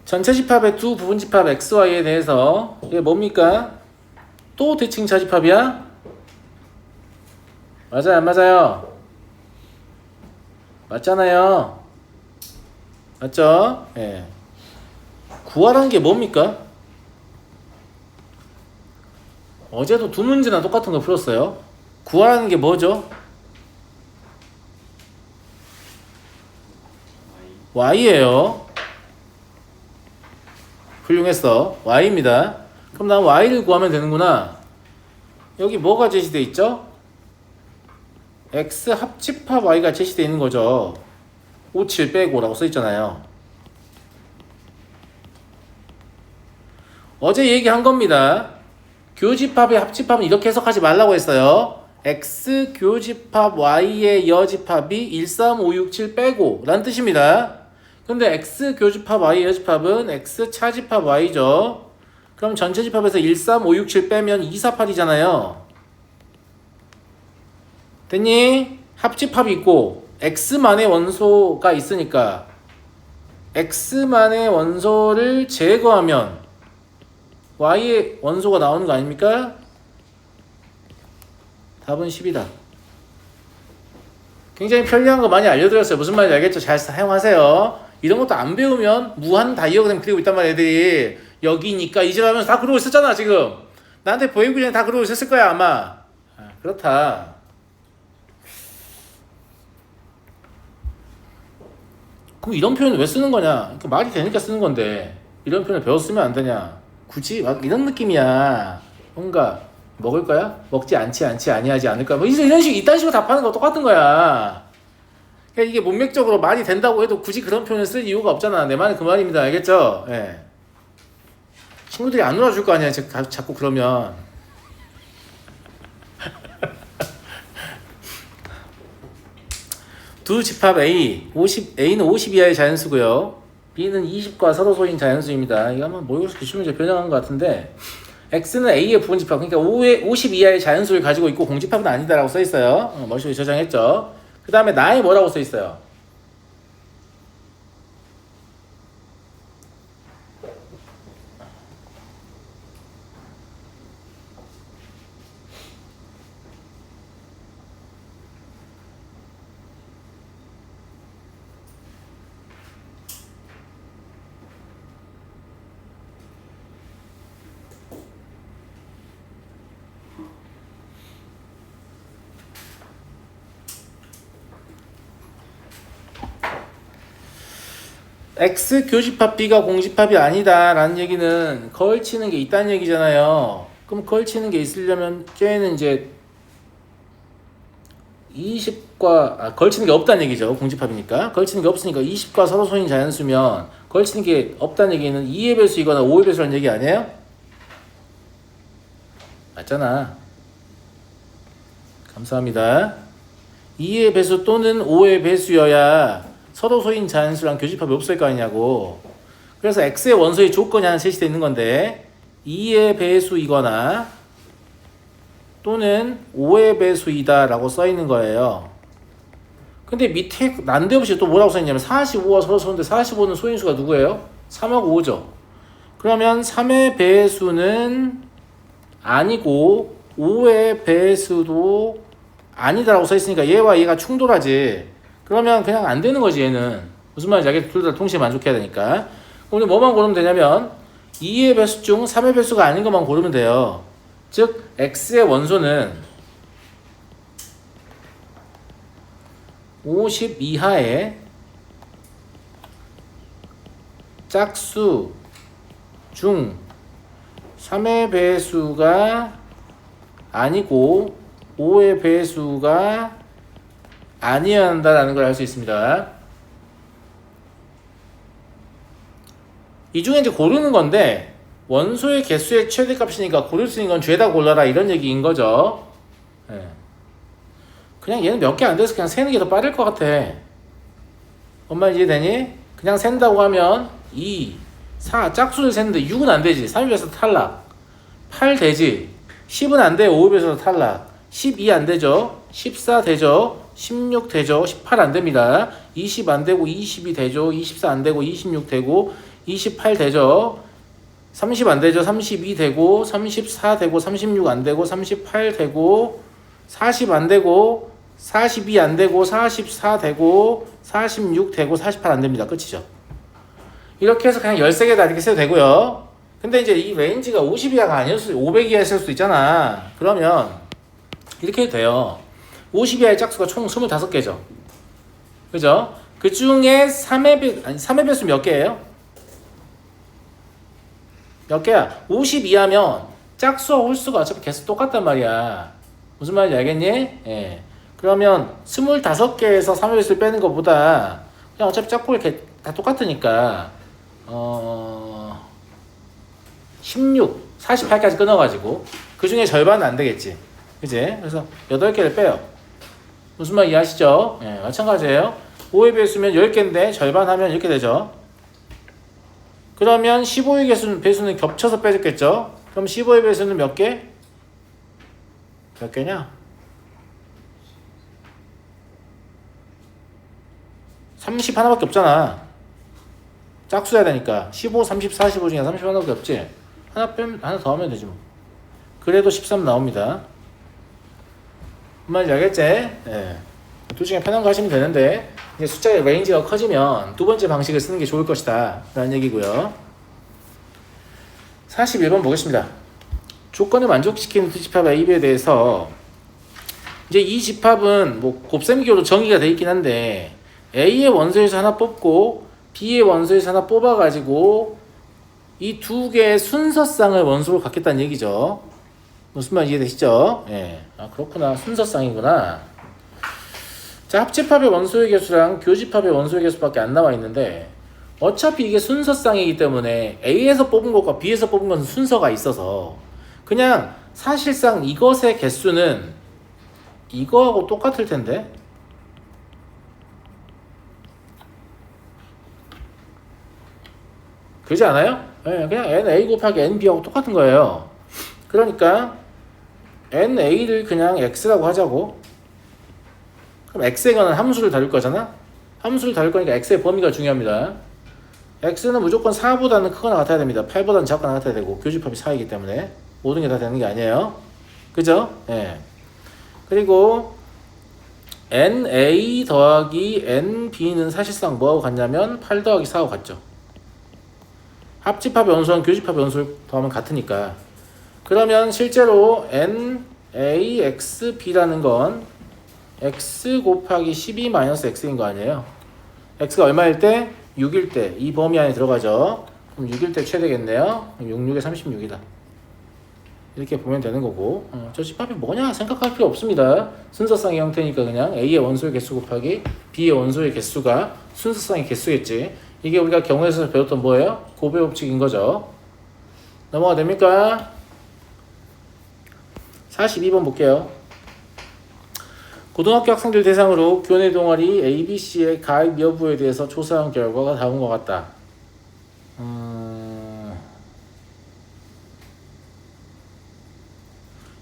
전체 집합의 두 부분 집합 XY에 대해서 이게 뭡니까? 또 대칭차 집합이야? 맞아요, 안 맞아요? 맞잖아요. 맞죠? 예. 구하라는 게 뭡니까? 어제도 두 문제나 똑같은 거 풀었어요. 구하라는 게 뭐죠? Y예요. 훌륭했어. Y입니다. 그럼 난 Y를 구하면 되는구나. 여기 뭐가 제시되어 있죠? X 합집합 Y가 제시되어 있는 거죠. 5, 7 빼고 라고 써있잖아요. 어제 얘기한 겁니다. 교집합의 합집합은 이렇게 해석하지 말라고 했어요. X 교집합 Y의 여집합이 1, 3, 5, 6, 7 빼고 라는 뜻입니다. 근데 X 교집합 Y의 여집합은 X 차집합 Y죠. 그럼 전체 집합에서 1, 3, 5, 6, 7 빼면 2, 4, 8이잖아요. 됐니? 합집합이 있고 X만의 원소가 있으니까 X만의 원소를 제거하면 Y의 원소가 나오는 거 아닙니까? 답은 10이다. 굉장히 편리한 거 많이 알려드렸어요. 무슨 말인지 알겠죠? 잘 사용하세요. 이런 것도 안 배우면 무한 다이어그램 그리고 있단 말이야. 애들이 여기니까 이지라면서 다 그러고 있었잖아. 지금 나한테 보이기 전에 다 그러고 있었을 거야 아마. 그렇다. 그럼 이런 표현을 왜 쓰는 거냐? 말이 되니까 쓰는 건데 이런 표현을 배웠으면 안 되냐? 굳이 막 이런 느낌이야. 뭔가 먹을 거야? 먹지 않지 아니하지 않을 거야. 뭐 이런 식으로 이딴 식으로 답하는 거 똑같은 거야. 그러니까 이게 문맥적으로 말이 된다고 해도 굳이 그런 표현을 쓸 이유가 없잖아. 내 말은 그 말입니다. 알겠죠? 예. 친구들이 안 놀아줄 거 아니야. 자꾸 그러면. 두 집합 A, A는 50 이하의 자연수고요. B는 20과 서로 소인 자연수입니다. 이거 한번 모의고사 기출문제 변형한 것 같은데 X는 A의 부분 집합, 그러니까 50 이하의 자연수를 가지고 있고 공집합은 아니다라고 써있어요. 머릿속에 저장했죠. 그 다음에 나에 뭐라고 써있어요? X 교집합 B가 공집합이 아니다 라는 얘기는 걸치는 게 있다는 얘기잖아요. 그럼 걸치는 게 있으려면 쟤는 이제 20과 걸치는 게 없다는 얘기죠. 공집합이니까 걸치는 게 없으니까 20과 서로 소인 자연수면 걸치는 게 없다는 얘기는 2의 배수이거나 5의 배수라는 얘기 아니에요? 맞잖아. 감사합니다. 2의 배수 또는 5의 배수여야 서로 소인 자연수랑 교집합이 없을 거 아니냐고. 그래서 X의 원소의 조건이 하나 제시되어 있는 건데 2의 배수이거나 또는 5의 배수이다 라고 써 있는 거예요. 근데 밑에 난데없이 또 뭐라고 써 있냐면 45와 서로 소인데 45는 소인수가 누구예요? 3하고 5죠. 그러면 3의 배수는 아니고 5의 배수도 아니다라고 써 있으니까 얘와 얘가 충돌하지. 그러면 그냥 안 되는 거지. 얘는 무슨 말인지 알겠죠? 둘 다 동시에 만족해야 되니까. 우리 뭐만 고르면 되냐면 2의 배수 중 3의 배수가 아닌 것만 고르면 돼요. 즉 X의 원소는 50 이하의 짝수 중 3의 배수가 아니고 5의 배수가 아니어야 한다라는 걸 알 수 있습니다. 이 중에 이제 고르는 건데 원소의 개수의 최대값이니까 고를 수 있는 건 죄다 골라라 이런 얘기인 거죠. 네. 그냥 얘는 몇 개 안 돼서 그냥 세는 게 더 빠를 것 같아. 엄마 이해되니? 그냥 센다고 하면 2, 4 짝수를 세는데 6은 안 되지. 3입에서 탈락. 8 되지. 10은 안 돼. 5입에서 탈락. 12 안 되죠. 14 되죠. 16 되죠. 18 안 됩니다. 20 안 되고 22 되죠. 24 안 되고 26 되고 28 되죠. 30 안 되죠. 32 되고 34 되고 36 안 되고 38 되고 40 안 되고 42 안 되고 44 되고 46 되고 48 안 됩니다. 끝이죠. 이렇게 해서 그냥 13개 다 이렇게 써도 되고요. 근데 이제 이 레인지가 50 이하가 아니었을 수 500 이하였을 수도 있잖아. 그러면 이렇게 해도 돼요. 50 이하의 짝수가 총 25개죠. 그죠? 그 중에 3의 배수 몇 개예요? 몇 개야? 50 이하면 짝수와 홀수가 어차피 개수 똑같단 말이야. 무슨 말인지 알겠니? 예. 그러면 25개에서 3의 배수를 빼는 것보다 그냥 어차피 짝꿍이 다 똑같으니까 16, 48까지 끊어가지고 그 중에 절반은 안 되겠지. 그지? 그래서 8개를 빼요. 무슨 말 이해하시죠? 예, 마찬가지예요. 5의 배수면 10개인데 절반 하면 이렇게 되죠. 그러면 15의 배수는 겹쳐서 빼줬겠죠? 그럼 15의 배수는 몇 개? 몇 개냐? 30 하나밖에 없잖아. 짝수해야 되니까 15, 30, 45 중에 30 하나밖에 없지. 하나 더 하면 되지 뭐. 그래도 13 나옵니다. 무슨 말인지 알겠지? 네. 둘 중에 편한 거 하시면 되는데 이제 숫자의 레인지가 커지면 두 번째 방식을 쓰는 게 좋을 것이다 라는 얘기고요. 41번 보겠습니다. 조건을 만족시키는 두 집합 A, B에 대해서 이제 이 집합은 뭐 곱셈기호로 정의가 되어 있긴 한데 A의 원소에서 하나 뽑고 B의 원소에서 하나 뽑아가지고 이 두 개의 순서쌍을 원소로 갖겠다는 얘기죠. 무슨 말 이해되시죠? 예. 아, 그렇구나. 순서쌍이구나. 자, 합집합의 원소의 개수랑 교집합의 원소의 개수밖에 안 나와 있는데 어차피 이게 순서쌍이기 때문에 A에서 뽑은 것과 B에서 뽑은 것은 순서가 있어서 그냥 사실상 이것의 개수는 이거하고 똑같을 텐데 그러지 않아요? 네, 그냥 NA 곱하기 NB하고 똑같은 거예요. 그러니까 NA를 그냥 X라고 하자고. 그럼 X에 관한 함수를 다룰 거잖아? 함수를 다룰 거니까 X의 범위가 중요합니다. X는 무조건 4보다는 크거나 같아야 됩니다. 8보다는 작거나 같아야 되고 교집합이 4이기 때문에 모든 게 다 되는 게 아니에요. 그죠? 예. 그리고 NA 더하기 NB는 사실상 뭐하고 같냐면 8 더하기 4하고 같죠. 합집합의 원소랑 교집합의 원소를 더하면 같으니까. 그러면 실제로 NAXB라는 건 X 곱하기 12-X인 거 아니에요? X가 얼마일 때? 6일 때. 이 범위 안에 들어가죠. 그럼 6일 때 최대겠네요. 6, 6에 36이다. 이렇게 보면 되는 거고 저 집합이 뭐냐 생각할 필요 없습니다. 순서쌍의 형태니까 그냥 A의 원소의 개수 곱하기 B의 원소의 개수가 순서쌍의 개수겠지. 이게 우리가 경우에서 배웠던 뭐예요? 고배 법칙인 거죠. 넘어가 됩니까? 42번 볼게요. 고등학교 학생들 대상으로 교내 동아리 ABC의 가입 여부에 대해서 조사한 결과가 다음과 같다.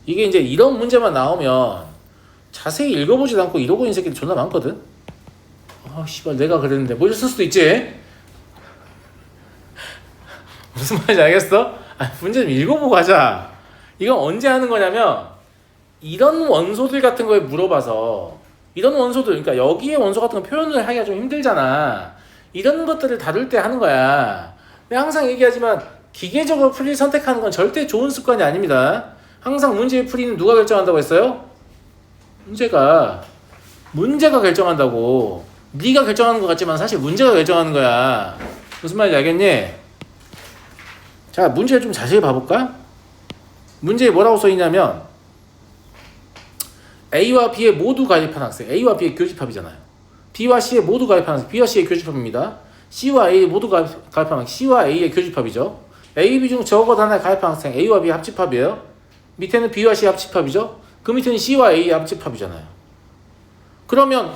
이게 이제 이런 문제만 나오면 자세히 읽어보지도 않고 이러고 있는 새끼들 존나 많거든. 아 씨발 내가 그랬는데 뭐 있을 수도 있지. 무슨 말인지 알겠어? 아, 문제 좀 읽어보고 하자. 이건 언제 하는 거냐면 이런 원소들 같은 거에 물어봐서 이런 원소들 그러니까 여기에 원소 같은 거 표현을 하기가 좀 힘들잖아. 이런 것들을 다룰 때 하는 거야. 내가 항상 얘기하지만 기계적으로 풀이를 선택하는 건 절대 좋은 습관이 아닙니다. 항상 문제의 풀이는 누가 결정한다고 했어요? 문제가 결정한다고. 네가 결정하는 것 같지만 사실 문제가 결정하는 거야. 무슨 말인지 알겠니? 자, 문제를 좀 자세히 봐볼까? 문제에 뭐라고 써있냐면 A와 B에 모두 가입한 학생, A와 B의 교집합이잖아요. B와 C에 모두 가입한 학생, B와 C의 교집합입니다. C와 A에 모두 가입한 학생, C와 A의 교집합이죠. A, B 중 적어도 하나에 가입한 학생, A와 B의 합집합이에요. 밑에는 B와 C의 합집합이죠. 그 밑에는 C와 A의 합집합이잖아요. 그러면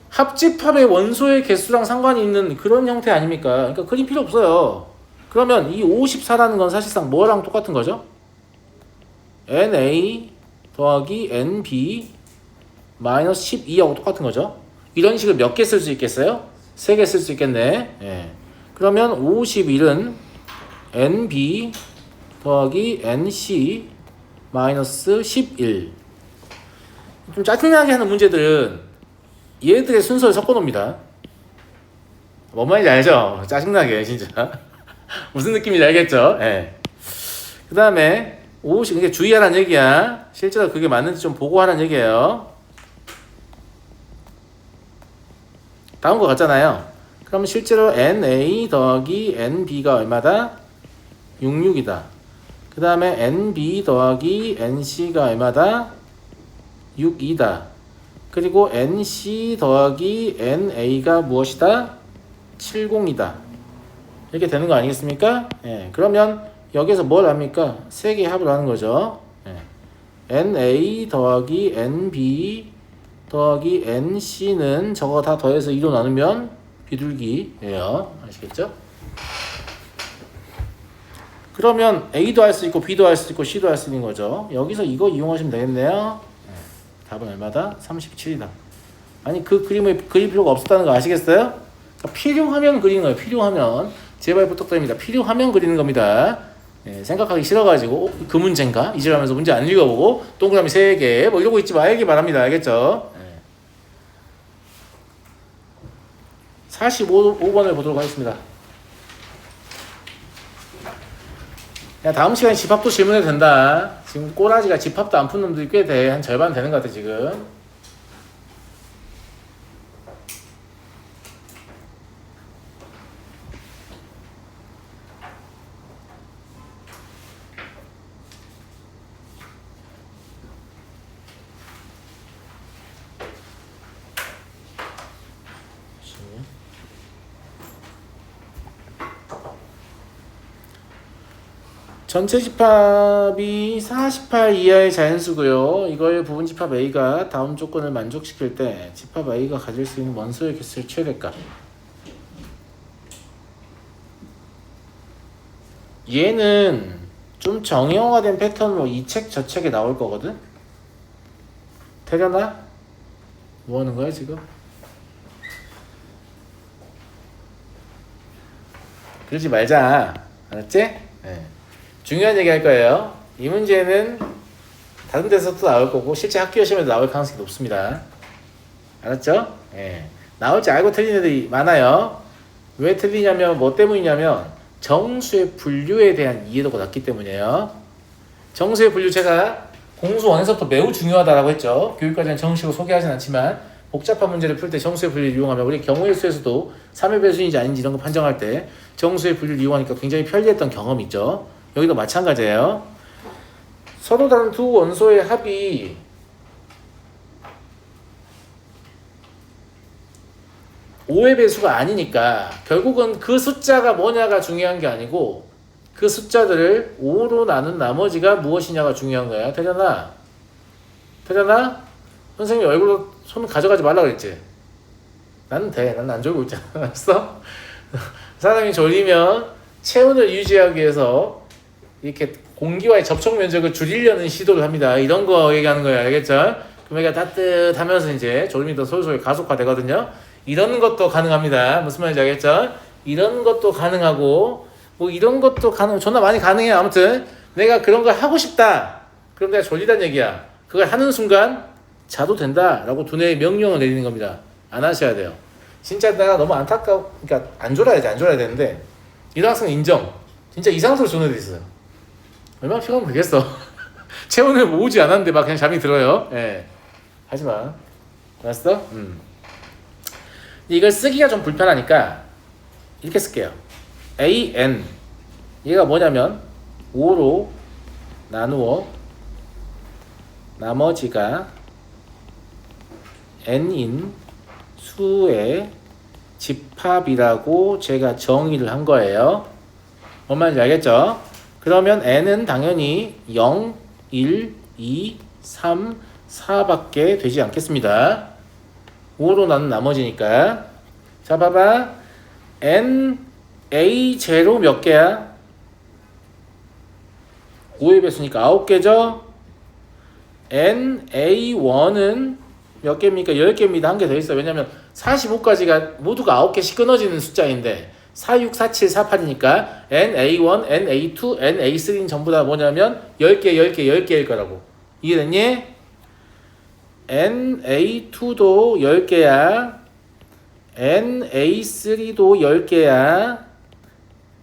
합집합의 원소의 개수랑 상관이 있는 그런 형태 아닙니까? 그러니까 그림 필요 없어요. 그러면 이 54라는 건 사실상 뭐랑 똑같은 거죠? NA 더하기 NB 마이너스 12하고 똑같은 거죠. 이런 식을 몇 개 쓸 수 있겠어요? 3개 쓸 수 있겠네. 예. 그러면 51은 NB 더하기 NC 마이너스 11. 좀 짜증나게 하는 문제들은 얘들의 순서를 섞어놓습니다. 뭔 말인지 알죠? 짜증나게 진짜. 무슨 느낌인지 알겠죠? 예. 그 다음에 50, 이게 주의하라는 얘기야. 실제로 그게 맞는지 좀 보고 하라는 얘기예요. 다음 거 같잖아요. 그럼 실제로 NA 더하기 NB가 얼마다? 66이다. 그 다음에 NB 더하기 NC가 얼마다? 62다. 그리고 NC 더하기 NA가 무엇이다? 70이다. 이렇게 되는 거 아니겠습니까? 예, 그러면 여기서 뭘 합니까? 세 개 합을 하는 거죠. 예. NA 더하기 NB 더하기 NC는 저거 다 더해서 2로 나누면 비둘기예요. 아시겠죠? 그러면 A도 할 수 있고 B도 할 수 있고 C도 할 수 있는 거죠. 여기서 이거 이용하시면 되겠네요. 답은 얼마다? 37이다. 아니 그 그림을 그릴 필요가 없었다는 거 아시겠어요? 그러니까 필요하면 그리는 거예요. 필요하면. 제발 부탁드립니다. 필요하면 그리는 겁니다. 예, 생각하기 싫어가지고 그 문제인가? 이질하면서 문제 안 읽어보고 동그라미 3개 뭐 이러고 있지 말기 바랍니다. 알겠죠? 예. 45번을 보도록 하겠습니다. 야, 다음 시간에 집합도 질문해도 된다. 지금 꼬라지가 집합도 안 푼 놈들이 꽤 돼. 한 절반 되는 것 같아 지금. 전체 집합이 48 이하의 자연수고요. 이거의 부분 집합 A가 다음 조건을 만족시킬 때 집합 A가 가질 수 있는 원소의 개수의 최대값. 얘는 좀 정형화된 패턴으로 이 책 저 책에 나올 거거든. 되려나? 뭐 하는 거야 지금? 그러지 말자. 알았지? 네. 중요한 얘기 할 거예요. 이 문제는 다른 데서도 나올 거고 실제 학교 시험에도 나올 가능성이 높습니다. 알았죠? 예. 나올지 알고 틀린 애들이 많아요. 왜 틀리냐면 뭐 때문이냐면 정수의 분류에 대한 이해도가 낮기 때문이에요. 정수의 분류 제가 공수 원에서부터 매우 중요하다라고 했죠. 교육과정에 정식으로 소개하진 않지만 복잡한 문제를 풀 때 정수의 분류를 이용하면 우리 경우의 수에서도 3의 배수인지 아닌지 이런 거 판정할 때 정수의 분류를 이용하니까 굉장히 편리했던 경험이 있죠. 여기도 마찬가지예요. 서로 다른 두 원소의 합이 (5의) 배수가 아니니까 결국은 그 숫자가 뭐냐가 중요한 게 아니고 그 숫자들을 5로 나눈 나머지가 무엇이냐가 중요한 거야. 되잖아? 되잖아? 선생님이 얼굴로 손 가져가지 말라 그랬지? 나는 돼. 난 안 졸고 있잖아. 알았어? 사람이 졸리면 체온을 유지하기 위해서 이렇게 공기와의 접촉 면적을 줄이려는 시도를 합니다. 이런 거 얘기하는 거예요. 알겠죠? 그럼 얘가 따뜻하면서 이제 졸음이 더 솔솔 가속화되거든요. 이런 것도 가능합니다. 무슨 말인지 알겠죠? 이런 것도 가능하고 뭐 이런 것도 존나 많이 가능해요. 아무튼 내가 그런 걸 하고 싶다. 그럼 내가 졸리다는 얘기야. 그걸 하는 순간 자도 된다라고 두뇌에 명령을 내리는 겁니다. 안 하셔야 돼요. 진짜 내가 너무 그러니까 안 졸아야 되는데 이런 학생 인정. 진짜 이상적으로 조는 애들 있어요. 얼마나 피곤하면 되겠어. 체온을 모으지 않았는데 막 그냥 잠이 들어요. 예. 하지마. 알았어? 이걸 쓰기가 좀 불편하니까 이렇게 쓸게요. AN 얘가 뭐냐면 5로 나누어 나머지가 N인 수의 집합이라고 제가 정의를 한 거예요. 뭔 말인지 알겠죠? 그러면 n은 당연히 0, 1, 2, 3, 4밖에 되지 않겠습니다. 5로 나눈 나머지니까. 자, 봐봐. n, a 제로 몇 개야? 5의 배수니까 9개죠? n, a 1은 몇 개입니까? 10개입니다. 한 개 더 있어요. 왜냐면 45까지가 모두가 9개씩 끊어지는 숫자인데 46, 47, 48이니까 NA1, NA2, NA3는 전부 다 뭐냐면 10개, 10개, 10개일 거라고. 이해됐니? NA2도 10개야. NA3도 10개야.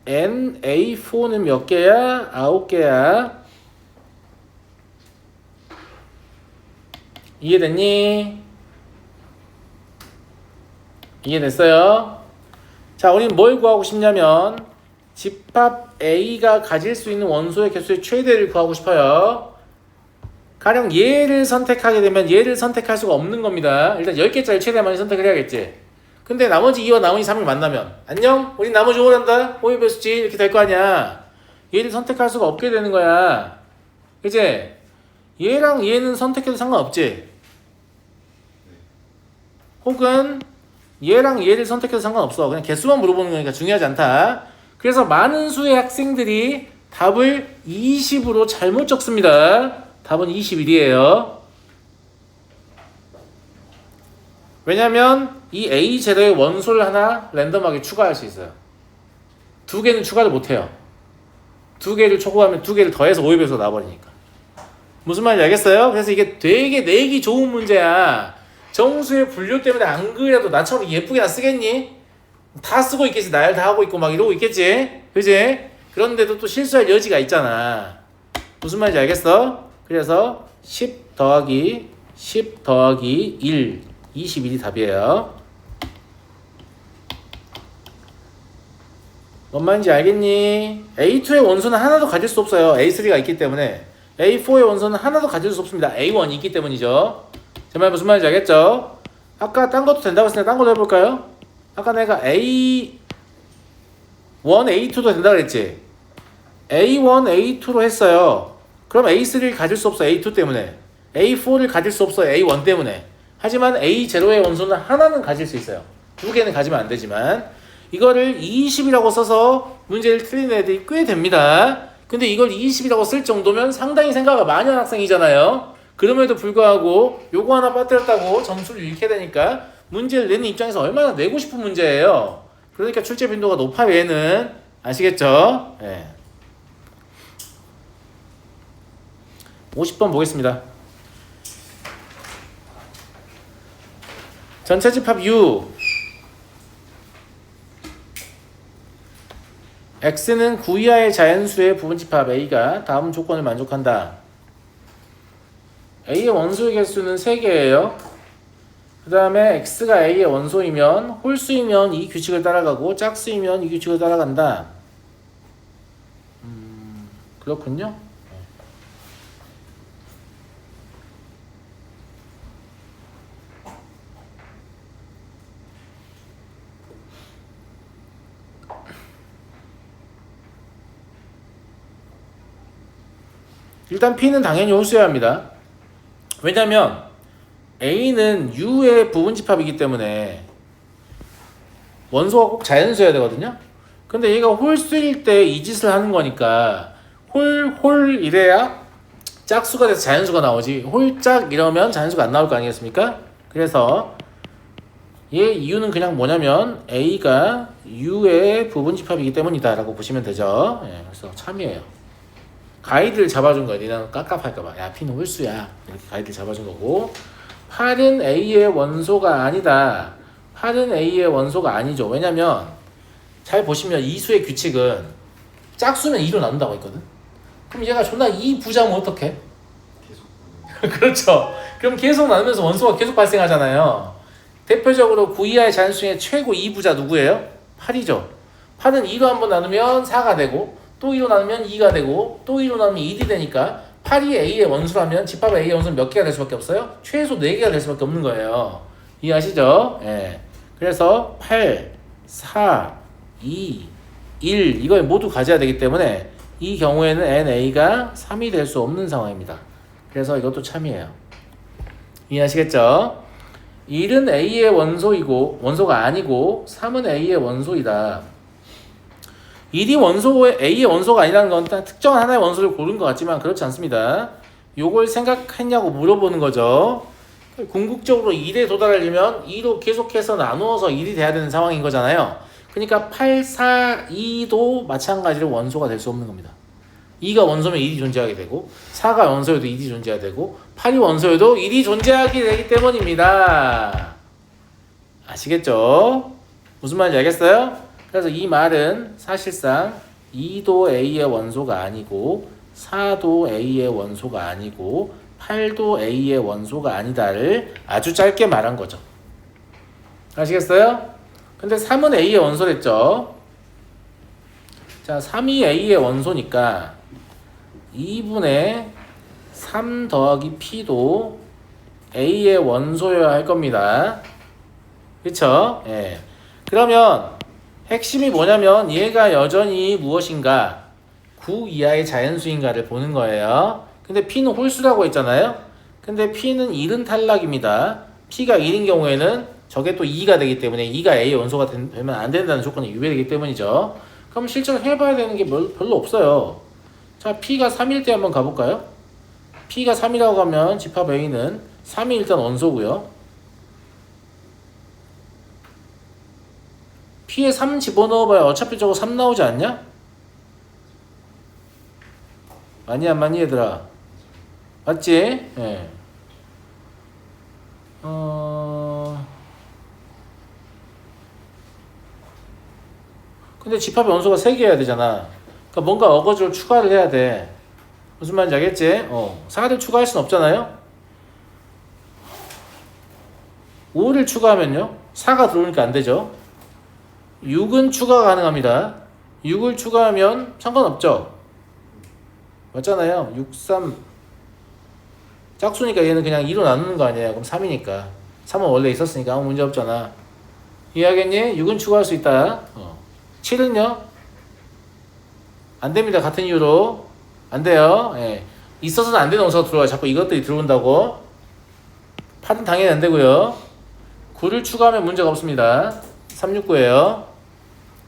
NA4는 몇 개야? 9개야. 이해됐니? 이해됐어요? 자, 우리는 뭘 구하고 싶냐면 집합 A가 가질 수 있는 원소의 개수의 최대를 구하고 싶어요. 가령 얘를 선택하게 되면 얘를 선택할 수가 없는 겁니다. 일단 10개짜리 최대만 선택을 해야겠지. 근데 나머지 2와 나머지 3을 만나면 안녕? 우린 나머지 5를 한다? 5의 배수지 이렇게 될 거 아니야. 얘를 선택할 수가 없게 되는 거야. 그치? 얘랑 얘는 선택해도 상관없지. 혹은 얘랑 얘를 선택해도 상관없어. 그냥 개수만 물어보는 거니까 중요하지 않다. 그래서 많은 수의 학생들이 답을 20으로 잘못 적습니다. 답은 21이에요. 왜냐면 이 A 제로의 원소를 하나 랜덤하게 추가할 수 있어요. 2개는 추가를 못해요. 2개를 초과하면 2개를 더해서 5의 배수가 나와버리니까. 무슨 말인지 알겠어요? 그래서 이게 되게 내기 좋은 문제야. 정수의 분류 때문에 안 그래도 나처럼 예쁘게 안 쓰겠니? 다 쓰고 있겠지. 날 다 하고 있고 막 이러고 있겠지. 그지? 그런데도 또 실수할 여지가 있잖아. 무슨 말인지 알겠어? 그래서 10 더하기 10 더하기 1 21이 답이에요. 뭔 말인지 알겠니? A2의 원소는 하나도 가질 수 없어요. A3가 있기 때문에. A4의 원소는 하나도 가질 수 없습니다. A1이 있기 때문이죠. 제 말 무슨 말인지 알겠죠? 아까 딴 것도 된다고 했으니까 딴 것도 해볼까요? 아까 내가 A1, A2도 된다고 그랬지? A1, A2로 했어요. 그럼 A3를 가질 수 없어. A2 때문에. A4를 가질 수 없어. A1 때문에. 하지만 A0의 원소는 하나는 가질 수 있어요. 2개는 가지면 안 되지만 이거를 20이라고 써서 문제를 틀린 애들이 꽤 됩니다. 근데 이걸 20이라고 쓸 정도면 상당히 생각을 많이 한 학생이잖아요. 그럼에도 불구하고 요거 하나 빠뜨렸다고 점수를 잃게 되니까 문제를 내는 입장에서 얼마나 내고 싶은 문제예요. 그러니까 출제 빈도가 높아 얘는. 아시겠죠? 네. 50번 보겠습니다. 전체 집합 U X는 9 이하의 자연수의 부분집합 A가 다음 조건을 만족한다. A의 원소의 개수는 3개예요. 그 다음에 X가 A의 원소이면 홀수이면 이 규칙을 따라가고 짝수이면 이 규칙을 따라간다. 그렇군요. 일단 P는 당연히 홀수여야 합니다. 왜냐면 A는 U의 부분집합이기 때문에 원소가 꼭 자연수여야 되거든요. 근데 얘가 홀수일 때 이 짓을 하는 거니까 홀 이래야 짝수가 돼서 자연수가 나오지 홀짝 이러면 자연수가 안 나올 거 아니겠습니까? 그래서 얘 이유는 그냥 뭐냐면 A가 U의 부분집합이기 때문이다 라고 보시면 되죠. 예, 그래서 참이에요. 가이드를 잡아준 거야. 니는 깝깝할까봐. 야, P는 홀수야. 이렇게 가이드를 잡아준 거고. 8은 A의 원소가 아니다. 8은 A의 원소가 아니죠. 왜냐면 잘 보시면 이 수의 규칙은 짝수면 2로 나눈다고 했거든. 그럼 얘가 존나 2 부자면 어떡해? 그렇죠. 그럼 계속 나누면서 원소가 계속 발생하잖아요. 대표적으로 9 이하의 자연수 중에 최고 2부자 누구예요? 8이죠. 8은 2로 한번 나누면 4가 되고 또 2로 나누면 2가 되고 또 2로 나누면 1이 되니까 8이 A의 원수라면 집합 A의 원수는 몇 개가 될 수밖에 없어요? 최소 4개가 될 수밖에 없는 거예요. 이해하시죠? 예. 그래서 8, 4, 2, 1 이걸 모두 가져야 되기 때문에 이 경우에는 NA가 3이 될 수 없는 상황입니다. 그래서 이것도 참이에요. 이해하시겠죠? 1은 A의 원소가 아니고 3은 A의 원소이다. 1이 A의 원소가 아니라는 건 특정한 하나의 원소를 고른 것 같지만 그렇지 않습니다. 요걸 생각했냐고 물어보는 거죠. 궁극적으로 1에 도달하려면 2로 계속해서 나누어서 1이 돼야 되는 상황인 거잖아요. 그러니까 8, 4, 2도 마찬가지로 원소가 될 수 없는 겁니다. 2가 원소면 1이 존재하게 되고 4가 원소여도 1이 존재하게 되고 8이 원소여도 1이 존재하게 되기 때문입니다. 아시겠죠? 무슨 말인지 알겠어요? 그래서 이 말은 사실상 2도 A의 원소가 아니고 4도 A의 원소가 아니고 8도 A의 원소가 아니다를 아주 짧게 말한 거죠. 아시겠어요? 근데 3은 A의 원소랬죠. 자, 3이 A의 원소니까 2분의 3 더하기 P도 A의 원소여야 할 겁니다. 그쵸? 예. 그러면 핵심이 뭐냐면 얘가 여전히 무엇인가 9 이하의 자연수인가를 보는 거예요. 근데 P는 홀수라고 했잖아요. 근데 P는 1은 탈락입니다. P가 1인 경우에는 저게 또 2가 되기 때문에 2가 A의 원소가 되면 안 된다는 조건이 유배되기 때문이죠. 그럼 실제로 해봐야 되는 게 별로 없어요. 자, P가 3일 때 한번 가볼까요? P가 3이라고 하면 집합 A는 3이 일단 원소고요. P에 3 집어넣어봐야 어차피 저거 3 나오지 않냐? 많이 안 많이 얘들아? 맞지? 예. 근데 집합의 원소가 3개여야 되잖아. 그러니까 뭔가 어거지로 추가를 해야 돼. 무슨 말인지 알겠지? 4를 추가할 순 없잖아요? 5를 추가하면요? 4가 들어오니까 안 되죠? 6은 추가 가능합니다. 6을 추가하면 상관없죠? 맞잖아요. 6, 3 짝수니까 얘는 그냥 2로 나누는 거 아니에요. 그럼 3이니까 3은 원래 있었으니까 아무 문제 없잖아. 이해하겠니? 6은 추가할 수 있다. 7은요? 안 됩니다. 같은 이유로 안 돼요. 예. 있어서는 안 되는 원소가 들어와요. 자꾸 이것들이 들어온다고. 8은 당연히 안 되고요. 9를 추가하면 문제가 없습니다. 369예요.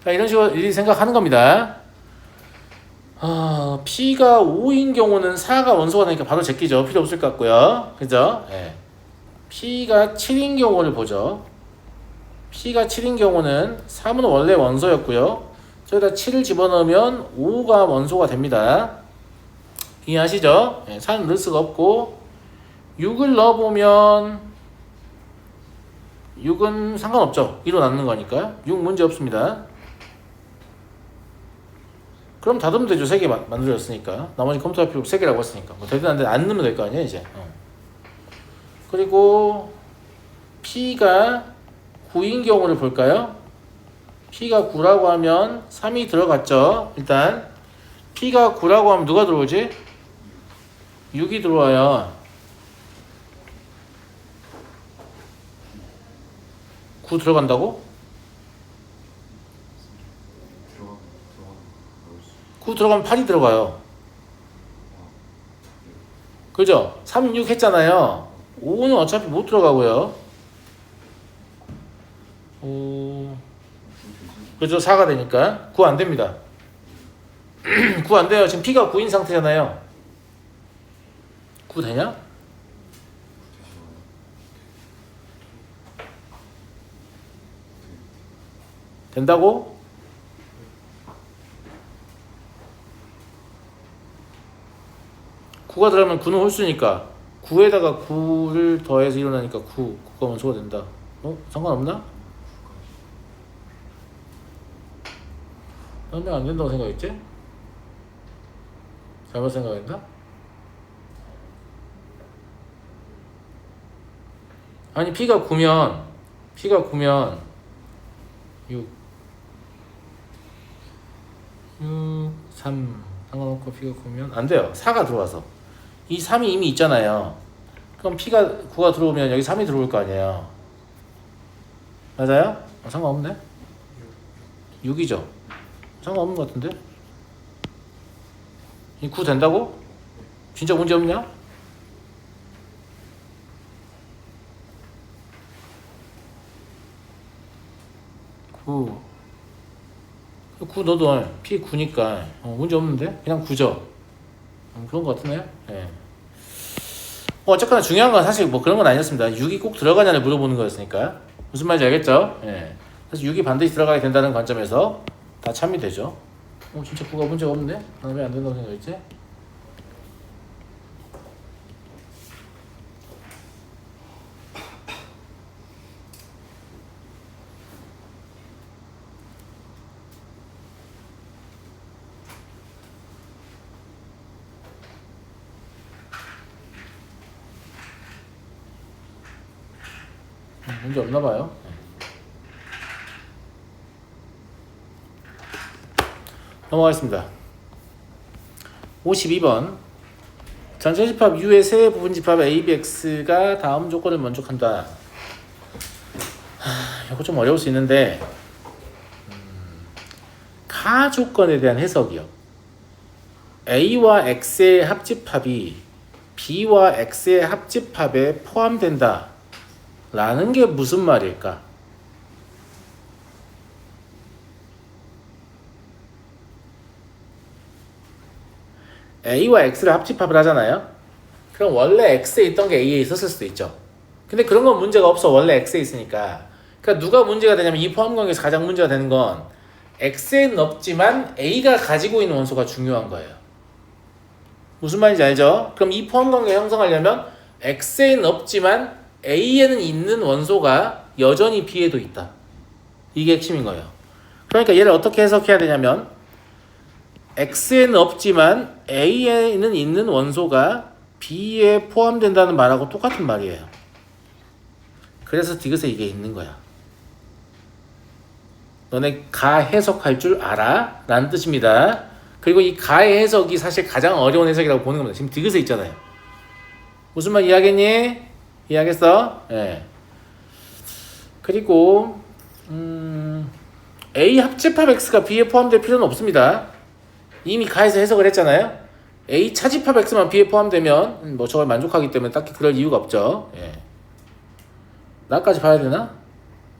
자, 이런 식으로 일일이 생각하는 겁니다. P가 5인 경우는 4가 원소가 되니까 바로 제끼죠. 필요 없을 것 같고요. 그죠? 예. P가 7인 경우를 보죠. P가 7인 경우는 3은 원래 원소였고요. 저기다 7을 집어넣으면 5가 원소가 됩니다. 이해하시죠? 예, 4는 넣을 수가 없고 6을 넣어보면 6은 상관없죠. 1로 낳는 거니까 6 문제 없습니다. 그럼 닫으면 되죠. 3개 만들어졌으니까. 나머지 컴퓨터 필요 3개라고 했으니까. 뭐 되든 안 되든 안 넣으면 될 거 아니야 이제. 그리고 P가 9인 경우를 볼까요? P가 9라고 하면 3이 들어갔죠. 일단 P가 9라고 하면 누가 들어오지? 6이 들어와요. 9 들어간다고? 9 들어가면 8이 들어가요. 그죠? 3, 6 했잖아요. 5는 어차피 못 들어가고요. 그죠? 4가 되니까 9 안 됩니다. 9 안 돼요. 지금 P가 9인 상태잖아요. 9 되냐? 된다고? 구가 들어가면 9는 홀수니까 9에다가 9를 더해서 일어나니까 9가 원소가 된다. 상관없나? 난 안 된다고 생각했지? 잘못 생각했나? 아니 P가 9면 6 3 상관없고 P가 9면 안 돼요. 4가 들어와서 이 3이 이미 있잖아요. 그럼 P가 9가 들어오면 여기 3이 들어올 거 아니에요. 맞아요? 상관없네. 6이죠. 상관없는 것 같은데? 이 9 된다고? 진짜 문제 없냐? 9 너도 P 9니까 문제 없는데? 그냥 9죠? 그런 것 같으네. 예. 어쨌거나 중요한 건 사실 뭐 그런 건 아니었습니다. 6이 꼭 들어가냐를 물어보는 거였으니까. 무슨 말인지 알겠죠? 예. 그래서 6이 반드시 들어가야 된다는 관점에서 다 참이 되죠. 진짜 9가 문제가 없네? 난 왜 안 된다고 생각했지? 문제 없나 봐요. 넘어가겠습니다. 52번 전체집합 U의 세 부분집합 A, B, X가 다음 조건을 만족한다. 이거 좀 어려울 수 있는데 가 조건에 대한 해석이요. A와 X의 합집합이 B와 X의 합집합에 포함된다 라는 게 무슨 말일까? A와 X를 합집합을 하잖아요. 그럼 원래 X에 있던 게 A에 있었을 수도 있죠. 근데 그런 건 문제가 없어. 원래 X에 있으니까. 그러니까 누가 문제가 되냐면 이 포함 관계에서 가장 문제가 되는 건 X에는 없지만 A가 가지고 있는 원소가 중요한 거예요. 무슨 말인지 알죠? 그럼 이 포함 관계 형성하려면 X에는 없지만 A에는 있는 원소가 여전히 B에도 있다. 이게 핵심인 거예요. 그러니까 얘를 어떻게 해석해야 되냐면 X에는 없지만 A에는 있는 원소가 B에 포함된다는 말하고 똑같은 말이에요. 그래서 디귿에 이게 있는 거야. 너네 가 해석할 줄 알아? 라는 뜻입니다. 그리고 이 가의 해석이 사실 가장 어려운 해석이라고 보는 겁니다. 지금 디귿에 있잖아요. 무슨 말 이해하겠니? 이해하겠어? 예. 그리고 A 합집합 X가 B에 포함될 필요는 없습니다. 이미 가에서 해석을 했잖아요. A 차집합 X만 B에 포함되면 뭐 저걸 만족하기 때문에 딱히 그럴 이유가 없죠. 예. 나까지 봐야 되나?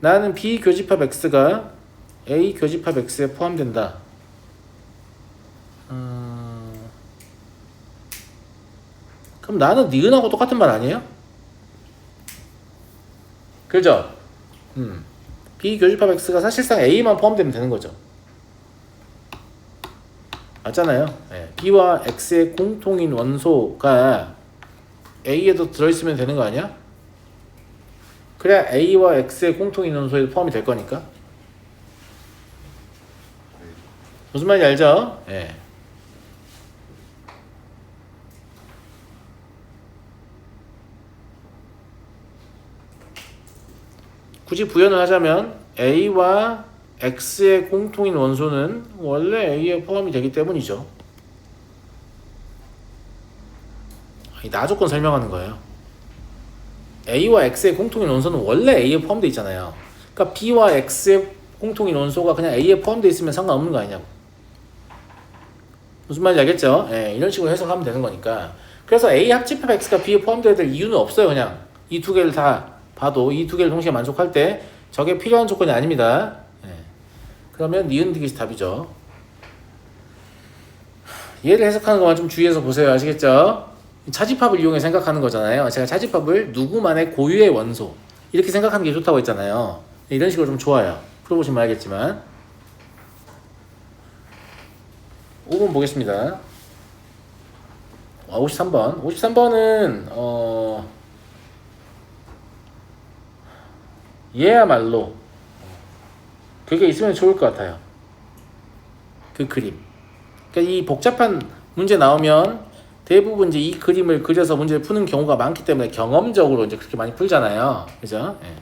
나는 B 교집합 X가 A 교집합 X에 포함된다. 그럼 나는 니은하고 똑같은 말 아니에요? 그죠? B 교집합 X가 사실상 A만 포함되면 되는 거죠. 맞잖아요. 네. B와 X의 공통인 원소가 A에도 들어있으면 되는 거 아니야? 그래야 A와 X의 공통인 원소에 포함이 될 거니까. 무슨 말인지 알죠? 네. 굳이 부연을 하자면 A와 X의 공통인 원소는 원래 A에 포함이 되기 때문이죠. 이 나조건 설명하는 거예요. A와 X의 공통인 원소는 원래 A에 포함되어 있잖아요. 그러니까 B와 X의 공통인 원소가 그냥 A에 포함되어 있으면 상관없는 거 아니냐고. 무슨 말인지 알겠죠? 예, 이런 식으로 해석하면 되는 거니까. 그래서 A 합집합 X가 B에 포함되어야 될 이유는 없어요. 그냥 이 두 개를 다 봐도 이 두 개를 동시에 만족할 때 저게 필요한 조건이 아닙니다. 그러면 니은 디귿이 답이죠. 얘를 해석하는 것만 좀 주의해서 보세요. 아시겠죠? 차집합을 이용해 생각하는 거잖아요. 제가 차집합을 누구만의 고유의 원소 이렇게 생각하는 게 좋다고 했잖아요. 이런 식으로 좀 좋아요. 풀어보시면 알겠지만 5번 보겠습니다. 53번 53번은 얘야말로 그게 있으면 좋을 것 같아요. 그 그림. 그러니까 이 복잡한 문제 나오면 대부분 이제 이 그림을 그려서 문제를 푸는 경우가 많기 때문에 경험적으로 이제 그렇게 많이 풀잖아요. 그죠? 예.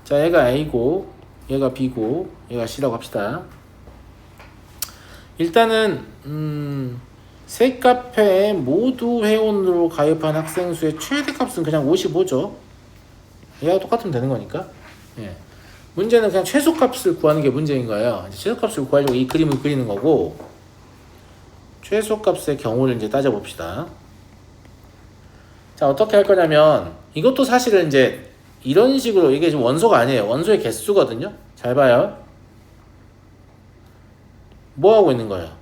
자, 얘가 A고, 얘가 B고, 얘가 C라고 합시다. 일단은 세 카페에 모두 회원으로 가입한 학생 수의 최대값은 그냥 55죠. 얘하고 똑같으면 되는 거니까. 예. 문제는 그냥 최소값을 구하는 게 문제인 거예요. 이제 최소값을 구하려고 이 그림을 그리는 거고, 최소값의 경우를 이제 따져봅시다. 자, 어떻게 할 거냐면 이것도 사실은 이제 이런 식으로 이게 지금 원소가 아니에요. 원소의 개수거든요. 잘 봐요. 뭐 하고 있는 거예요?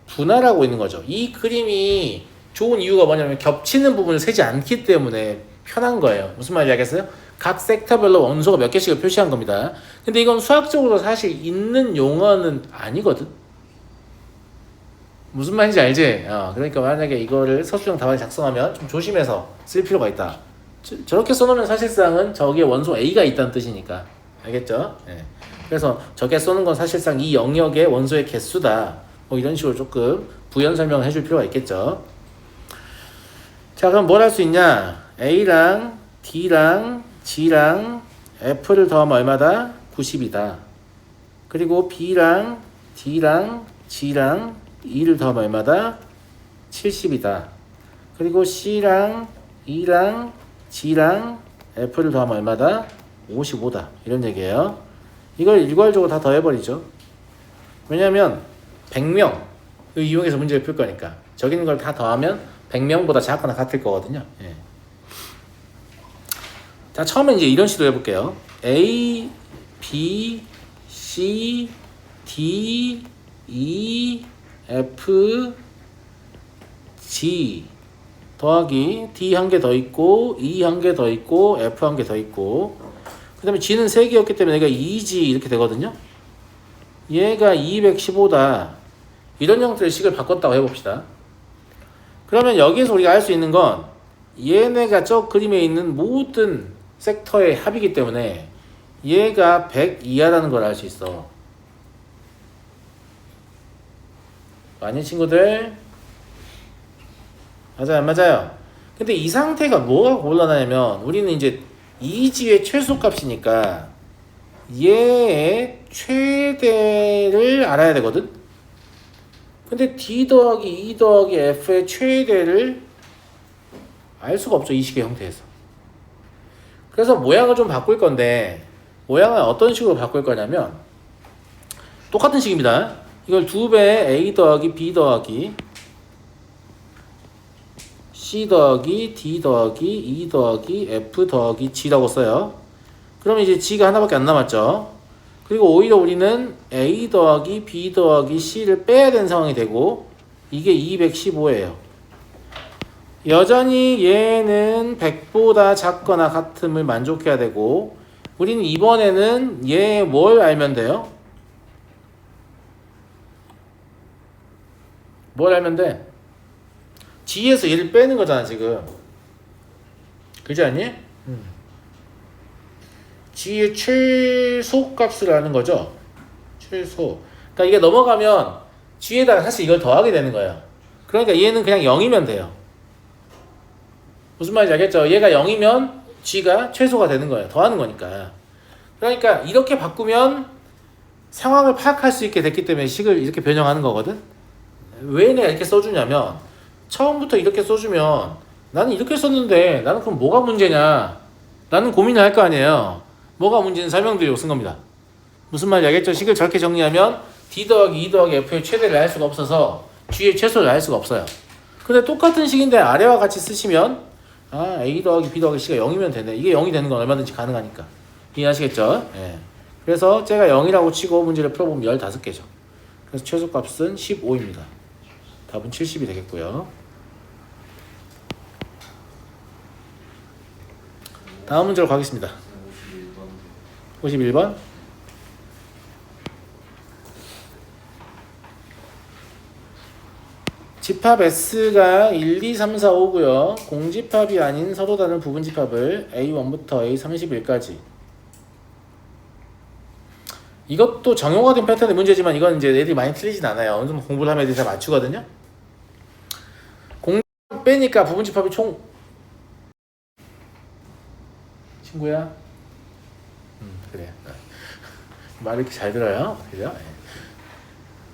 분할하고 있는 거죠. 이 그림이 좋은 이유가 뭐냐면 겹치는 부분을 세지 않기 때문에 편한 거예요. 무슨 말인지 알겠어요? 각 섹터별로 원소가 몇 개씩을 표시한 겁니다. 근데 이건 수학적으로 사실 있는 용어는 아니거든. 무슨 말인지 알지? 그러니까 만약에 이거를 서술형 답안을 작성하면 좀 조심해서 쓸 필요가 있다. 저렇게 써놓으면 사실상은 저기에 원소 A가 있다는 뜻이니까. 알겠죠? 네. 그래서 저게 쏘는 건 사실상 이 영역의 원소의 개수다. 뭐 이런 식으로 조금 부연 설명을 해줄 필요가 있겠죠. 자, 그럼 뭘 할 수 있냐? A랑 D랑 G랑 F를 더하면 얼마다? 90이다. 그리고 B랑 D랑 G랑 E를 더하면 얼마다? 70이다. 그리고 C랑 E랑 G랑 F를 더하면 얼마다? 55다. 이런 얘기예요. 이걸 일괄적으로 다 더해버리죠. 왜냐면 100명을 이용해서 문제를 풀 거니까. 저기 있는 걸 다 더하면 100명보다 작거나 같을 거거든요. 예. 자, 처음에 이제 이런 식으로 해볼게요. A, B, C, D, E, F, G 더하기 D 한 개 더 있고 E 한 개 더 있고 F 한 개 더 있고 그 다음에 G는 3개였기 때문에 얘가 2G 이렇게 되거든요. 얘가 215다. 이런 형태의 식을 바꿨다고 해봅시다. 그러면 여기에서 우리가 알 수 있는 건 얘네가 저 그림에 있는 모든 섹터의 합이기 때문에 얘가 100 이하라는 걸 알 수 있어. 아니 친구들? 맞아요, 안 맞아요? 근데 이 상태가 뭐가 곤란하냐면 우리는 이제 2G의 최소값이니까 얘의 최대를 알아야 되거든? 근데 D 더하기 E 더하기 F의 최대를 알 수가 없죠, 이 식의 형태에서. 그래서 모양을 좀 바꿀 건데 모양을 어떤 식으로 바꿀 거냐면 똑같은 식입니다. 이걸 2배 A 더하기 B 더하기 C 더하기 D 더하기 E 더하기 F 더하기 G라고 써요. 그러면 이제 G가 하나밖에 안 남았죠. 그리고 오히려 우리는 A 더하기 B 더하기 C를 빼야 되는 상황이 되고 이게 215예요. 여전히 얘는 100보다 작거나 같음을 만족해야 되고 우리는 이번에는 얘 뭘 알면 돼요? 뭘 알면 돼? G에서 얘를 빼는 거잖아 지금. 그렇지 않니? G의 최소값을 아는 거죠. 최소. 그러니까 이게 넘어가면 G에다가 사실 이걸 더하게 되는 거예요. 그러니까 얘는 그냥 0이면 돼요. 무슨 말인지 알겠죠? 얘가 0이면 G가 최소가 되는 거예요. 더하는 거니까. 그러니까 이렇게 바꾸면 상황을 파악할 수 있게 됐기 때문에 식을 이렇게 변형하는 거거든. 왜 내가 이렇게 써주냐면 처음부터 이렇게 써주면 나는 이렇게 썼는데 나는 그럼 뭐가 문제냐? 나는 고민을 할 거 아니에요. 뭐가 문제는 설명드리고 쓴 겁니다. 무슨 말인지 알겠죠? 식을 저렇게 정리하면 D 더하기 E 더하기 F의 최대를 알 수가 없어서 G의 최소를 알 수가 없어요. 근데 똑같은 식인데 아래와 같이 쓰시면 A 더하기 B 더하기 C가 0이면 되네. 이게 0이 되는 건 얼마든지 가능하니까. 이해하시겠죠? 예. 그래서 제가 0이라고 치고 문제를 풀어보면 15개죠. 그래서 최소값은 15입니다. 답은 70이 되겠고요. 다음 문제로 가겠습니다. 51번. 집합 S가 1, 2, 3, 4, 5고요. 공집합이 아닌 서로 다른 부분집합을 A1부터 A31까지. 이것도 정형화 된 패턴의 문제지만 이건 이제 애들이 많이 틀리진 않아요. 어느 정도 공부를 하면 애들이 다 맞추거든요. 공집합 빼니까 부분집합이 총 친구야? 그래. 말 이렇게 잘 들어요. 그죠?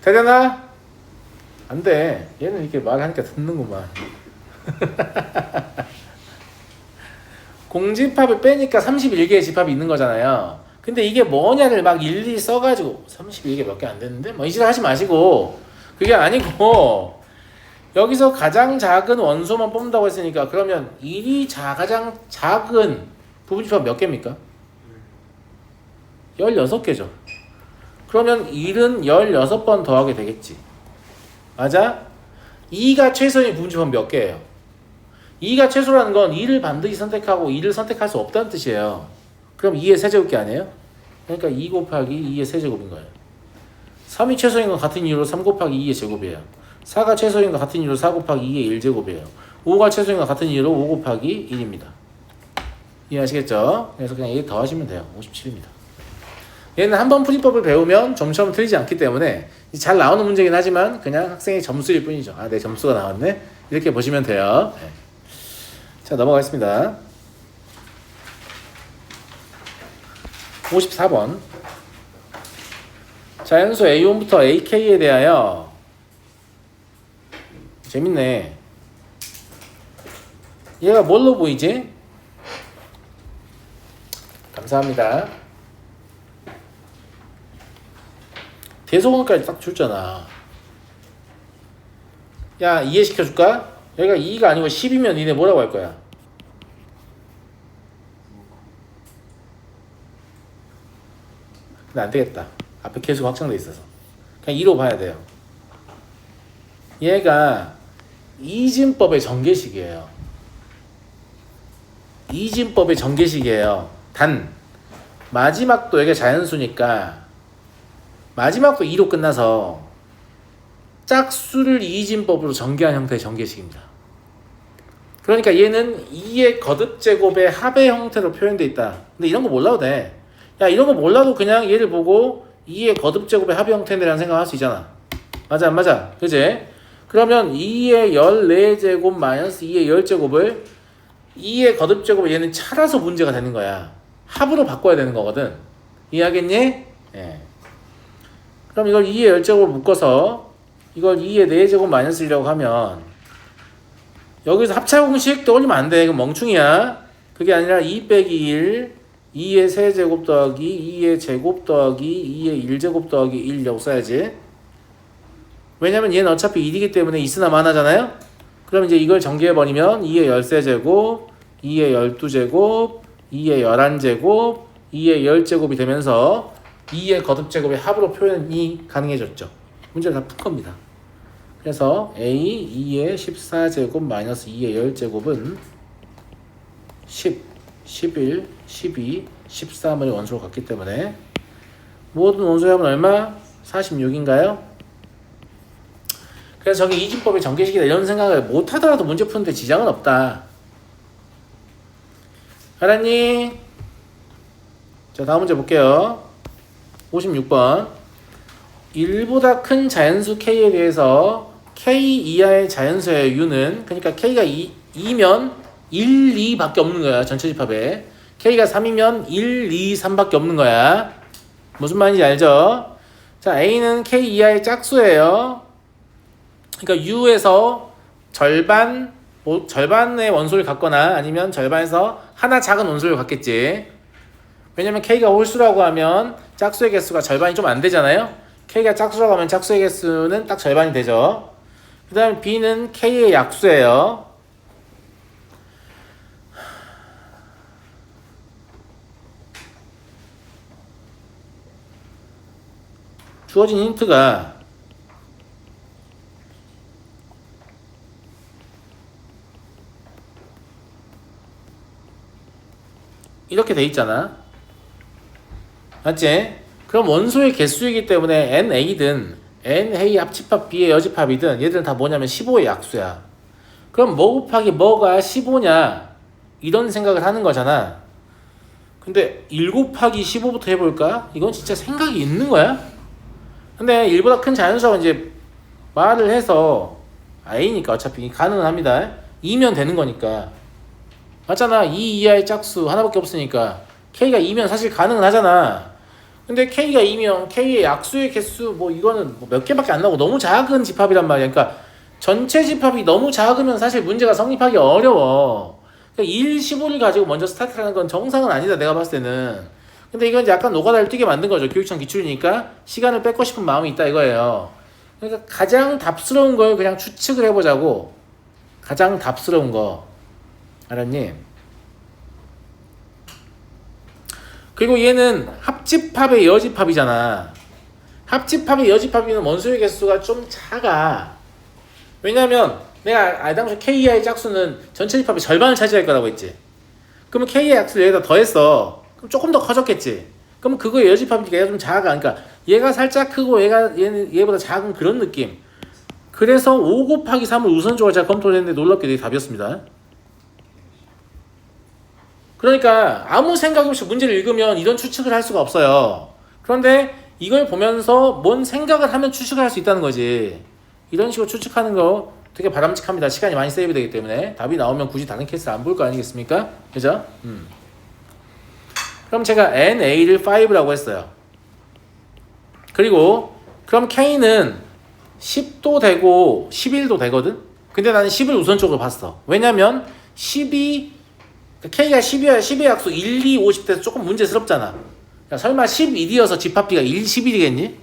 되려나? 안 돼. 얘는 이렇게 말하니까 듣는구만. 공집합을 빼니까 31개의 집합이 있는 거잖아요. 근데 이게 뭐냐를 막 일일이 써가지고 31개 몇 개 안 됐는데? 뭐 이 짓을 하지 마시고 그게 아니고 여기서 가장 작은 원소만 뽑는다고 했으니까 그러면 1이 가장 작은 부분집합 몇 개입니까? 16개죠. 그러면 1은 16번 더하게 되겠지. 맞아? 2가 최소인 부분집합 몇 개예요? 2가 최소라는 건 2를 반드시 선택하고 2를 선택할 수 없다는 뜻이에요. 그럼 2의 세제곱기 아니에요? 그러니까 2 곱하기 2의 세제곱인 거예요. 3이 최소인 건 같은 이유로 3 곱하기 2의 제곱이에요. 4가 최소인 건 같은 이유로 4 곱하기 2의 1제곱이에요. 5가 최소인 건 같은 이유로 5 곱하기 1입니다. 이해하시겠죠? 그래서 그냥 얘 더하시면 돼요. 57입니다. 얘는 한번 풀이법을 배우면 점수는 틀리지 않기 때문에 잘 나오는 문제긴 하지만 그냥 학생의 점수일 뿐이죠. 아, 내 점수가 나왔네? 이렇게 보시면 돼요. 네. 자, 넘어가겠습니다. 54번. 자연수 A1부터 AK에 대하여 재밌네. 얘가 뭘로 보이지? 감사합니다. 대소관까지 딱 줬잖아. 야, 이해시켜줄까? 여기가 2가 아니고 10이면 니네 뭐라고 할 거야? 근데 안 되겠다. 앞에 계속 확정돼 있어서. 그냥 2로 봐야 돼요. 얘가 이진법의 전개식이에요. 이진법의 전개식이에요. 단 마지막도 여기가 자연수니까 마지막도 2로 끝나서 짝수를 이진법으로 전개한 형태의 전개식입니다. 그러니까 얘는 2의 거듭제곱의 합의 형태로 표현되어 있다. 근데 이런 거 몰라도 돼. 야, 이런 거 몰라도 그냥 얘를 보고 2의 거듭제곱의 합의 형태라는 생각할 수 있잖아. 맞아 안 맞아? 그치? 그러면 2의 14제곱 마이너스 2의 10제곱을 2의 거듭제곱을 얘는 차라서 문제가 되는 거야. 합으로 바꿔야 되는 거거든. 이해하겠니? 예. 그럼 이걸 2의 10제곱을 묶어서 이걸 2의 4제곱 마이너스 1이라고 하면 여기서 합차 공식 떠올리면 안 돼. 이거 멍충이야. 그게 아니라 2 빼기 1 2의 세제곱 더하기 2의 제곱 더하기 2의 1제곱 더하기 1이라고 써야지. 왜냐면 얘는 어차피 1이기 때문에 있으나 마나잖아요. 그럼 이제 이걸 전개해버리면 2의 13제곱 2의 12제곱 2의 11제곱 2의 10제곱이 되면서 2의 거듭제곱의 합으로 표현이 가능해졌죠. 문제를 다 푼 겁니다. 그래서 A 2의 14제곱 마이너스 2의 10제곱은 10, 11, 12, 13을 원소로 갖기 때문에 모든 원소의 합은 얼마? 46인가요? 그래서 저게 이진법의 전개식이다 이런 생각을 못하더라도 문제 푸는데 지장은 없다. 알았니? 자, 다음 문제 볼게요. 56번. 1보다 큰 자연수 K에 대해서 K 이하의 자연수의 U는, 그러니까 K가 2면 1, 2밖에 없는 거야. 전체 집합에. K가 3이면 1, 2, 3밖에 없는 거야. 무슨 말인지 알죠? 자, A는 K 이하의 짝수예요. 그러니까 U에서 절반의 원소를 갖거나 아니면 절반에서 하나 작은 원소를 갖겠지. 왜냐면 K가 홀수라고 하면 짝수의 개수가 절반이 좀 안 되잖아요. K가 짝수라고 하면 짝수의 개수는 딱 절반이 되죠. 그 다음에 B는 K의 약수예요. 주어진 힌트가 이렇게 돼 있잖아. 맞지? 그럼 원소의 개수이기 때문에 NA든 NA 합집합 B의 여집합이든 얘들은 다 뭐냐면 15의 약수야. 그럼 뭐 곱하기 뭐가 15냐 이런 생각을 하는 거잖아. 근데 1 곱하기 15부터 해볼까? 이건 진짜 생각이 있는 거야? 근데 1보다 큰 자연수하고 이제 말을 해서 A니까 어차피 가능은 합니다. 2면 되는 거니까. 맞잖아. 2 이하의 짝수 하나밖에 없으니까 K가 2면 사실 가능은 하잖아. 근데 K가 2면 K의 약수의 개수 뭐 이거는 뭐 몇 개밖에 안 나오고 너무 작은 집합이란 말이야. 그러니까 전체 집합이 너무 작으면 사실 문제가 성립하기 어려워. 그러니까 1, 15를 가지고 먼저 스타트하는 건 정상은 아니다. 내가 봤을 때는. 근데 이건 약간 노가다를 뛰게 만든 거죠. 교육청 기출이니까 시간을 뺏고 싶은 마음이 있다 이거예요. 그러니까 가장 답스러운 걸 그냥 추측을 해보자고. 가장 답스러운 거. 알았니? 그리고 얘는 합집합의 여집합이잖아. 합집합의 여집합이면 원소의 개수가 좀 작아. 왜냐면 내가 당시 KEI의 짝수는 전체 집합의 절반을 차지할 거라고 했지. 그러면 KEI 약수를 여기다 더했어. 그럼 조금 더 커졌겠지. 그럼 그거 여집합이니까 얘가 좀 작아. 그러니까 얘가 살짝 크고 얘보다 작은 그런 느낌. 그래서 5 곱하기 3을 우선적으로 제가 검토를 했는데 놀랍게 이게 답이었습니다. 그러니까 아무 생각 없이 문제를 읽으면 이런 추측을 할 수가 없어요. 그런데 이걸 보면서 뭔 생각을 하면 추측을 할 수 있다는 거지. 이런 식으로 추측하는 거 되게 바람직합니다. 시간이 많이 세이브 되기 때문에. 답이 나오면 굳이 다른 케이스를 안 볼 거 아니겠습니까? 그죠? 그럼 제가 NA를 5라고 했어요. 그리고 그럼 K는 10도 되고 11도 되거든? 근데 나는 10을 우선적으로 봤어. 왜냐면 10이 K가 10이어야 10의 약수 1, 2, 50 돼서 조금 문제스럽잖아. 야, 설마 11이어서 집합비가 1, 11이겠니?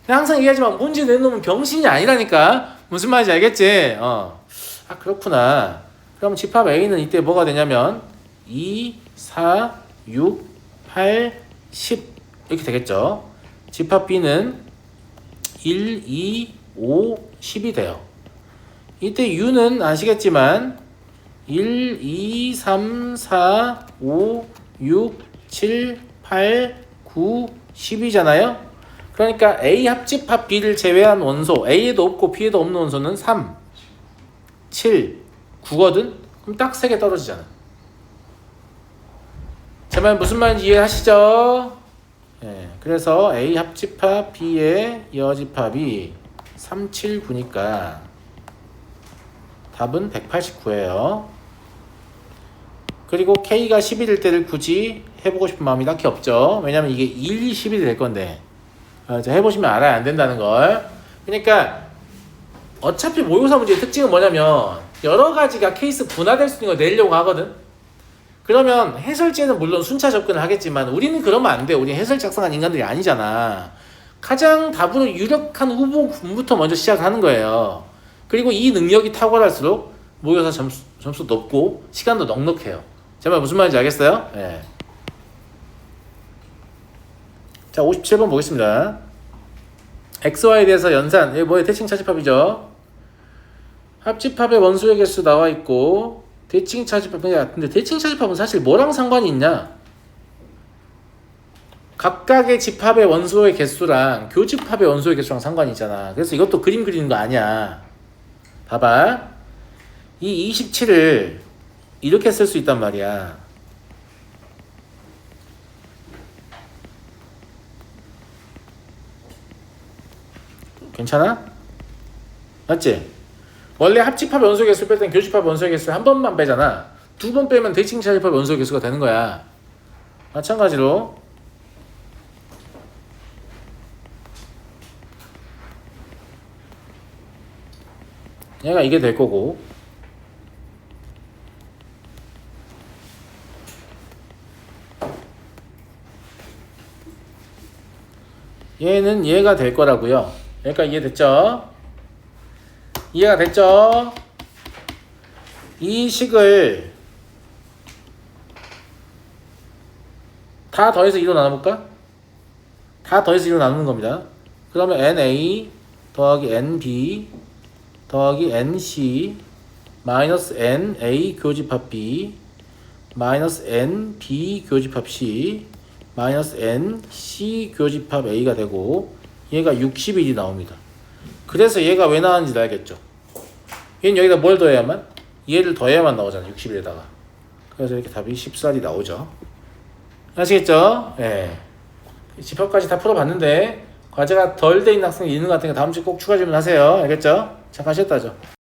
항상 얘기하지만 문제 내놓으면 병신이 아니라니까. 무슨 말인지 알겠지? 아 그렇구나. 그럼 집합 A는 이때 뭐가 되냐면 2, 4, 6, 8, 10 이렇게 되겠죠. 집합 B는 1, 2, 5, 10이 돼요. 이때 U는 아시겠지만 1, 2, 3, 4, 5, 6, 7, 8, 9, 10이잖아요. 그러니까 A 합집합 B를 제외한 원소 A에도 없고 B에도 없는 원소는 3, 7, 9거든? 그럼 딱 3개 떨어지잖아. 제 말 무슨 말인지 이해하시죠? 네, 그래서 A 합집합 B의 여집합이 3, 7, 9니까 답은 189예요. 그리고 K가 11일 때를 굳이 해보고 싶은 마음이 딱히 없죠. 왜냐면 이게 1, 2, 11이 될 건데 해보시면 알아야 안 된다는 걸. 그러니까 어차피 모의고사 문제의 특징은 뭐냐면 여러 가지가 케이스 분화될 수 있는 걸 내려고 하거든. 그러면 해설지에는 물론 순차 접근을 하겠지만 우리는 그러면 안 돼. 우리 해설 작성한 인간들이 아니잖아. 가장 답으로 유력한 후보군부터 먼저 시작하는 거예요. 그리고 이 능력이 탁월할수록 모의고사 점수 높고 시간도 넉넉해요. 제 말 무슨 말인지 알겠어요? 네. 자, 57번 보겠습니다. XY에 대해서 연산, 이게 뭐예요? 대칭 차집합이죠. 합집합의 원소의 개수 나와 있고 대칭 차집합이야. 근데 대칭 차집합은 사실 뭐랑 상관이 있냐? 각각의 집합의 원소의 개수랑 교집합의 원소의 개수랑 상관이 있잖아. 그래서 이것도 그림 그리는 거 아니야. 봐봐. 이 27을 이렇게 쓸 수 있단 말이야. 괜찮아? 맞지? 원래 합집합 원소의 개수를 뺄 땐 교집합 원소의 개수를 한 번만 빼잖아. 2번 빼면 대칭 차집합 원소의 개수가 되는 거야. 마찬가지로 얘가 이게 될 거고 얘는 얘가 될 거라고요. 그러니까 이해됐죠? 이해가 됐죠? 이 식을 다 더해서 2로 나눠볼까? 다 더해서 2로 나누는 겁니다. 그러면 NA 더하기 NB 더하기 NC 마이너스 NA 교집합 B 마이너스 NB 교집합 C 마이너스 NC 교집합 A가 되고 얘가 60일이 나옵니다. 그래서 얘가 왜 나왔는지 알겠죠? 얘는 여기다 뭘 더해야만? 얘를 더해야만 나오잖아. 60일에다가. 그래서 이렇게 답이 14이 나오죠. 아시겠죠? 예. 집합까지 다 풀어봤는데 과제가 덜 돼 있는 학생이 있는 것 같으니까 다음 주에 꼭 추가 질문하세요. 알겠죠? 잠깐 쉬었다죠.